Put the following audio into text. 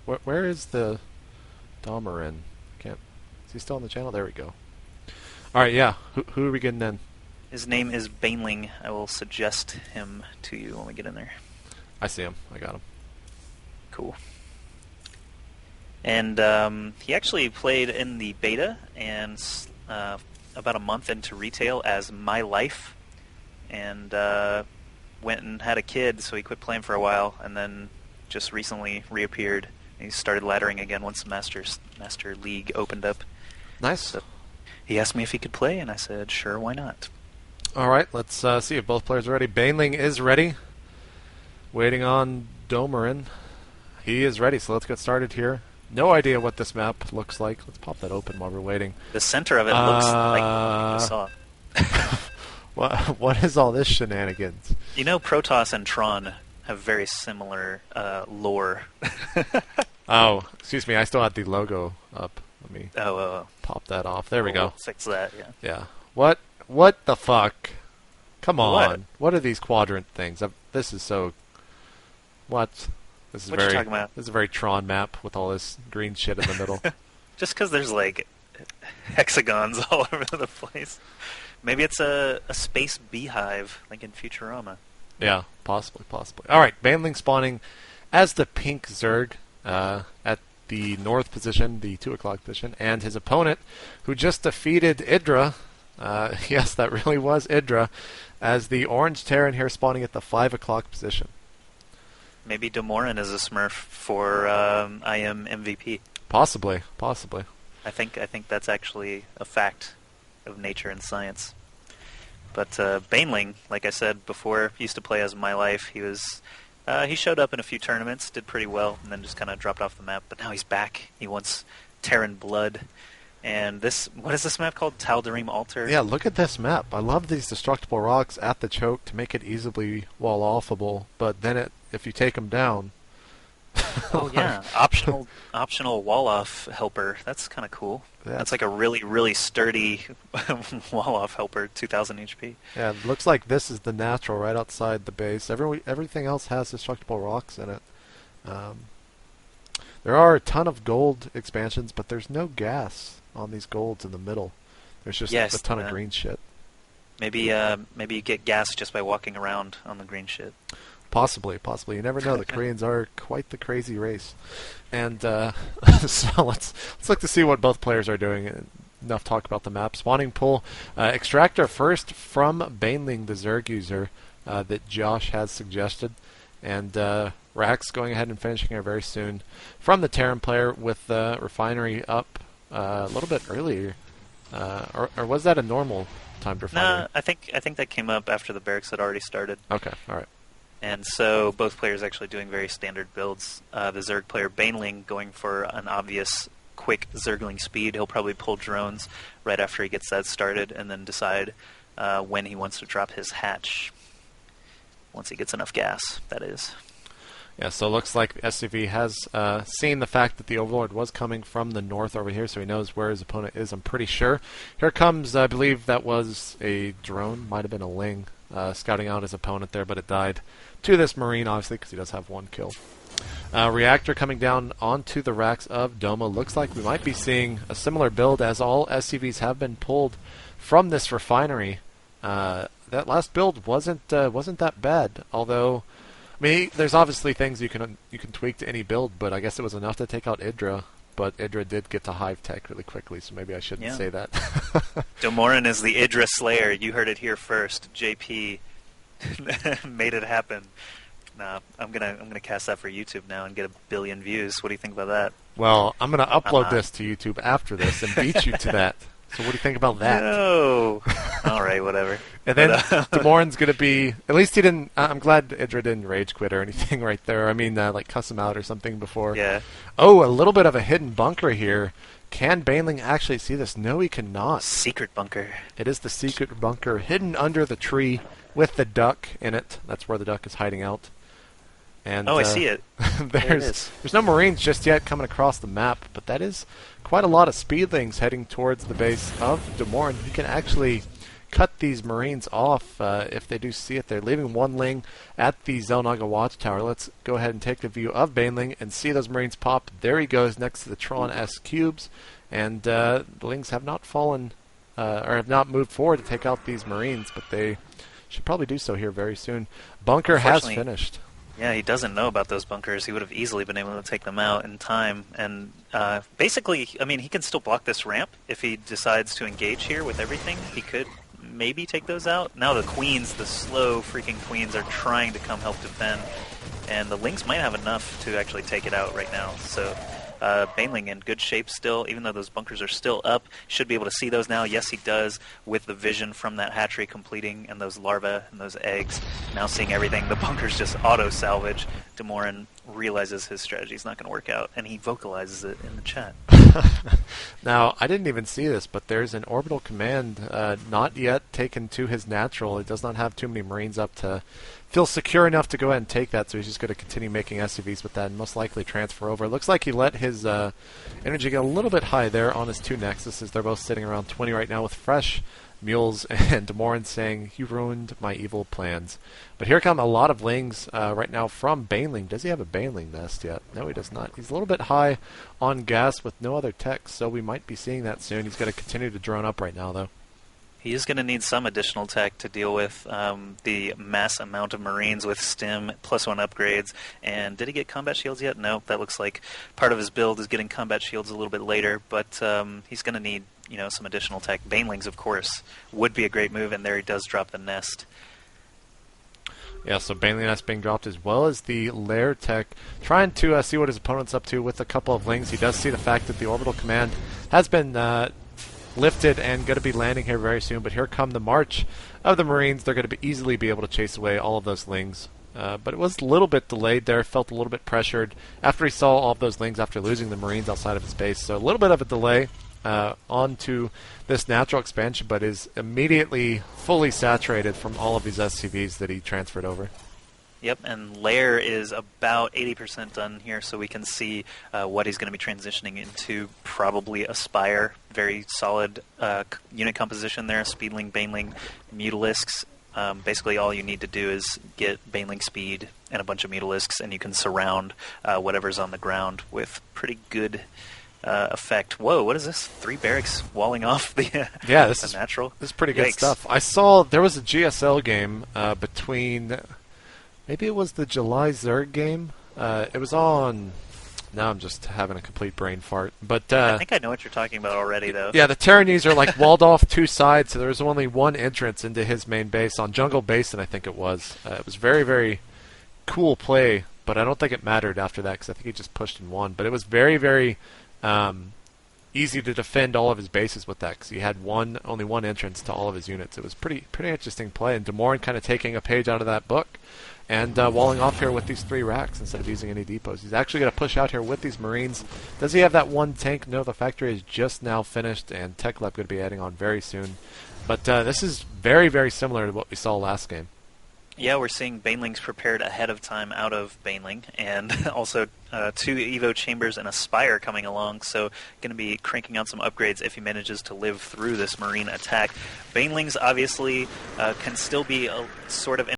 Where is the Domerin? Can't. Is he still on the channel? There we go. All right, yeah. Who are we getting in? His name is Baneling. I will suggest him to you when we get in there. I see him. I got him. Cool. And he actually played in the beta and about a month into retail as My Life, and went and had a kid, so he quit playing for a while, and then just recently reappeared. He started laddering again once the Master League opened up. Nice. So he asked me if he could play, and I said, sure, why not? All right, let's see if both players are ready. Baneling is ready. Waiting on Domerin. He is ready, so let's get started here. No idea what this map looks like. Let's pop that open while we're waiting. The center of it looks like you saw. What is all this shenanigans? You know, Protoss and Tron have very similar lore. Oh, excuse me. I still had the logo up. Let me Oh. pop that off. There we go. Fix that, yeah. Yeah. What the fuck? Come on. What are these quadrant things? This is so... What? This is What you talking about? This is a very Tron map with all this green shit in the middle. Just because there's, like, hexagons all over the place. Maybe it's a space beehive, like in Futurama. Yeah, possibly. All right, Baneling spawning as the pink Zerg at the north position, the 2 o'clock position, and his opponent, who just defeated Idra, yes, that really was Idra, as the orange Terran here spawning at the 5 o'clock position. Maybe Domorin is a smurf for I am MVP. Possibly. I think that's actually a fact of nature and science. But Baneling, like I said before, used to play as My Life. He showed up in a few tournaments, did pretty well, and then just kind of dropped off the map. But now he's back. He wants Terran blood. And what is this map called? Tal'Darim Altar? Yeah, look at this map. I love these destructible rocks at the choke to make it easily wall-offable, but then if you take them down... Oh, yeah. Optional wall-off helper. That's kind of cool. That's like a really, really sturdy wall-off helper, 2,000 HP. Yeah, it looks like this is the natural right outside the base. Everything else has destructible rocks in it. There are a ton of gold expansions, but there's no gas on these golds in the middle. There's just a ton of green shit. Maybe you get gas just by walking around on the green shit. Possibly. You never know. The Koreans are quite the crazy race. And so let's look to see what both players are doing. Enough talk about the map. Spawning pool. Extractor first from Baneling, the Zerg user that Josh has suggested. And Rax going ahead and finishing her very soon from the Terran player with the refinery up a little bit earlier. Or was that a normal timed refinery? No, I think that came up after the barracks had already started. Okay, all right. And so both players actually doing very standard builds. The Zerg player Baneling going for an obvious quick Zergling speed. He'll probably pull drones right after he gets that started and then decide when he wants to drop his hatch. Once he gets enough gas, that is. Yeah, so it looks like SCV has seen the fact that the Overlord was coming from the north over here, so he knows where his opponent is, I'm pretty sure. Here comes, I believe that was a drone, might have been a Ling, scouting out his opponent there, but it died to this Marine, obviously, because he does have 1 kill. Reactor coming down onto the racks of Doma. Looks like we might be seeing a similar build as all SCVs have been pulled from this refinery. That last build wasn't that bad, although I mean there's obviously things you can tweak to any build, but I guess it was enough to take out Idra. But Idra did get to hive tech really quickly, so maybe I shouldn't say that. Domorin is the Idra Slayer. You heard it here first. JP made it happen. Nah, I'm gonna cast that for YouTube now and get 1 billion views. What do you think about that? Well, I'm gonna upload this to YouTube after this and beat you to that. So what do you think about that? No. All right, whatever. And then Demorin's going to be... At least he didn't... I'm glad Idra didn't rage quit or anything right there. I mean, like cuss him out or something before. Yeah. Oh, a little bit of a hidden bunker here. Can Baneling actually see this? No, he cannot. Secret bunker. It is the secret bunker hidden under the tree with the duck in it. That's where the duck is hiding out. And, I see it. There's no Marines just yet coming across the map, but that is quite a lot of speedlings heading towards the base of Demorin. He can actually cut these Marines off if they do see it. They're leaving one Ling at the Xel'Naga watchtower. Let's go ahead and take a view of Baneling and see those Marines pop. There he goes next to the Tron S cubes, and the Lings have not fallen or have not moved forward to take out these Marines, but they should probably do so here very soon. Bunker has finished. Yeah, he doesn't know about those bunkers. He would have easily been able to take them out in time. And basically, I mean, he can still block this ramp if he decides to engage here with everything. He could maybe take those out. Now the Queens, the slow freaking Queens, are trying to come help defend. And the Lings might have enough to actually take it out right now. So Baneling in good shape still, even though those bunkers are still up. Should be able to see those now. Yes, he does, with the vision from that hatchery completing and those larvae and those eggs. Now seeing everything, the bunkers just auto-salvage. Demorin realizes his strategy is not going to work out, and he vocalizes it in the chat. Now, I didn't even see this, but there's an orbital command not yet taken to his natural. He does not have too many Marines up to feel secure enough to go ahead and take that, so he's just going to continue making SCVs with that and most likely transfer over. It looks like he let his energy get a little bit high there on his two Nexuses. They're both sitting around 20 right now with fresh mules, and Demorin saying, "You ruined my evil plans." But here come a lot of Lings right now from Baneling. Does he have a Baneling nest yet? No, he does not. He's a little bit high on gas with no other tech, so we might be seeing that soon. He's going to continue to drone up right now, though. He is going to need some additional tech to deal with the mass amount of Marines with stim +1 upgrades. And did he get combat shields yet? No, that looks like part of his build is getting combat shields a little bit later, but he's going to need some additional tech. Banelings, of course, would be a great move, and there he does drop the nest. Yeah, so Baneling nest being dropped as well as the lair tech. Trying to see what his opponent's up to with a couple of Lings. He does see the fact that the orbital command has been lifted and going to be landing here very soon, but here come the march of the Marines. They're going to easily be able to chase away all of those Lings. But it was a little bit delayed there, felt a little bit pressured after he saw all of those Lings after losing the Marines outside of his base. So a little bit of a delay onto this natural expansion, but is immediately fully saturated from all of these SCVs that he transferred over. Yep, and Lair is about 80% done here, so we can see what he's going to be transitioning into. Probably Aspire, very solid unit composition there. Speedling, Baneling, Mutalisks. Basically all you need to do is get Baneling speed and a bunch of Mutalisks, and you can surround whatever's on the ground with pretty good effect. Whoa, what is this? 3 barracks walling off the yeah, this is natural? This is pretty good stuff. I saw there was a GSL game between... Maybe it was the July Zerg game. It was on... Now I'm just having a complete brain fart. But I think I know what you're talking about already, though. Yeah, the Terranese are like walled off 2 sides, so there was only one entrance into his main base on Jungle Basin, I think it was. It was very, very cool play, but I don't think it mattered after that because I think he just pushed and won. But it was very, very easy to defend all of his bases with that because he had only one entrance to all of his units. It was pretty interesting play, and Demorin kind of taking a page out of that book. And walling off here with these 3 racks instead of using any depots. He's actually going to push out here with these Marines. Does he have that 1 tank? No, the factory is just now finished, and Tech Lab going to be adding on very soon. But this is very, very similar to what we saw last game. Yeah, we're seeing Banelings prepared ahead of time out of Baneling, and also 2 Evo Chambers and a Spire coming along, so going to be cranking out some upgrades if he manages to live through this Marine attack. Banelings obviously can still be a sort of